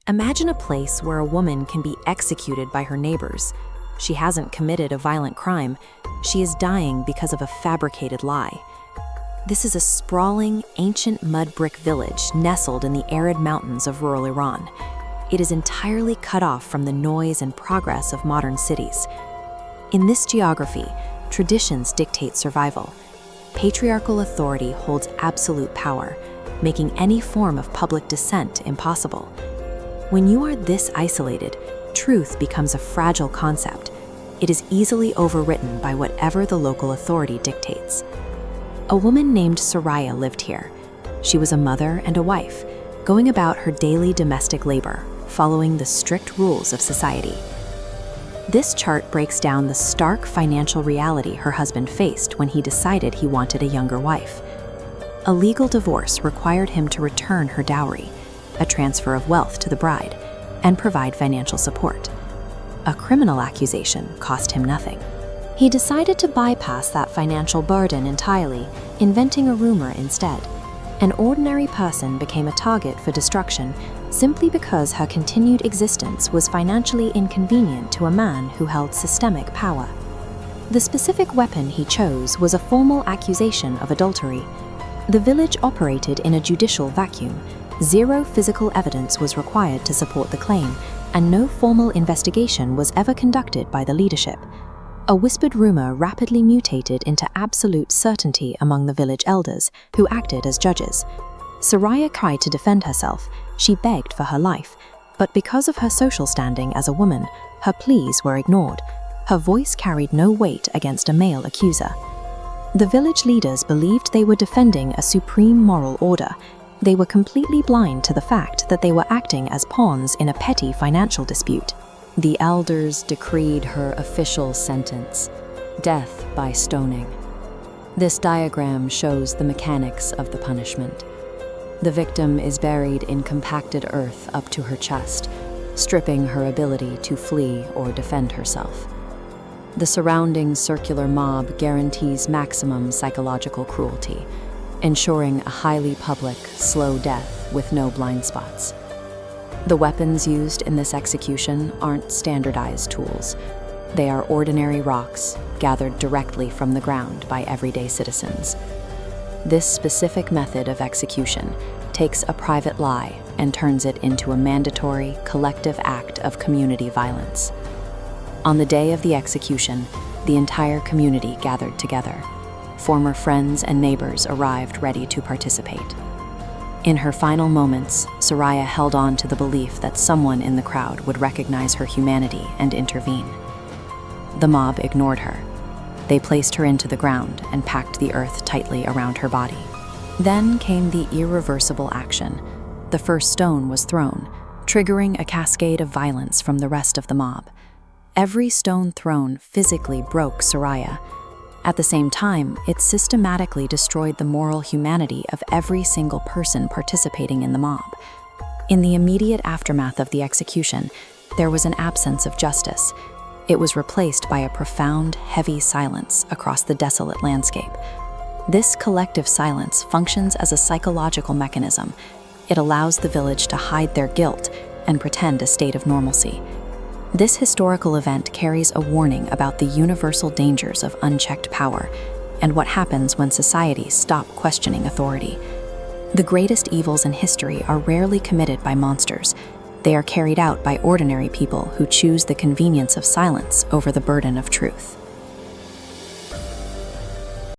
Imagine a place where a woman can be executed by her neighbors. She hasn't committed a violent crime. She is dying because of a fabricated lie. This is a sprawling, ancient mud brick village nestled in the arid mountains of rural Iran. It is entirely cut off from the noise and progress of modern cities. In this geography, traditions dictate survival. Patriarchal authority holds absolute power, making any form of public dissent impossible. When you are this isolated, truth becomes a fragile concept. It is easily overwritten by whatever the local authority dictates. A woman named Soraya lived here. She was a mother and a wife, going about her daily domestic labor, following the strict rules of society. This chart breaks down the stark financial reality her husband faced when he decided he wanted a younger wife. A legal divorce required him to return her dowry, a transfer of wealth to the bride, and provide financial support. A criminal accusation cost him nothing. He decided to bypass that financial burden entirely, inventing a rumor instead. An ordinary person became a target for destruction simply because her continued existence was financially inconvenient to a man who held systemic power. The specific weapon he chose was a formal accusation of adultery. The village operated in a judicial vacuum. Zero physical evidence was required to support the claim, and no formal investigation was ever conducted by the leadership. A whispered rumor rapidly mutated into absolute certainty among the village elders, who acted as judges. Soraya tried to defend herself. She begged for her life, but because of her social standing as a woman, her pleas were ignored. Her voice carried no weight against a male accuser. The village leaders believed they were defending a supreme moral order. They were completely blind to the fact that they were acting as pawns in a petty financial dispute. The elders decreed her official sentence: death by stoning. This diagram shows the mechanics of the punishment. The victim is buried in compacted earth up to her chest, stripping her ability to flee or defend herself. The surrounding circular mob guarantees maximum psychological cruelty, ensuring a highly public, slow death with no blind spots. The weapons used in this execution aren't standardized tools. They are ordinary rocks gathered directly from the ground by everyday citizens. This specific method of execution takes a private lie and turns it into a mandatory, collective act of community violence. On the day of the execution, the entire community gathered together. Former friends and neighbors arrived ready to participate. In her final moments, Soraya held on to the belief that someone in the crowd would recognize her humanity and intervene. The mob ignored her. They placed her into the ground and packed the earth tightly around her body. Then came the irreversible action. The first stone was thrown, triggering a cascade of violence from the rest of the mob. Every stone thrown physically broke Soraya. At the same time, it systematically destroyed the moral humanity of every single person participating in the mob. In the immediate aftermath of the execution, there was an absence of justice. It was replaced by a profound, heavy silence across the desolate landscape. This collective silence functions as a psychological mechanism. It allows the village to hide their guilt and pretend a state of normalcy. This historical event carries a warning about the universal dangers of unchecked power and what happens when societies stop questioning authority. The greatest evils in history are rarely committed by monsters. They are carried out by ordinary people who choose the convenience of silence over the burden of truth.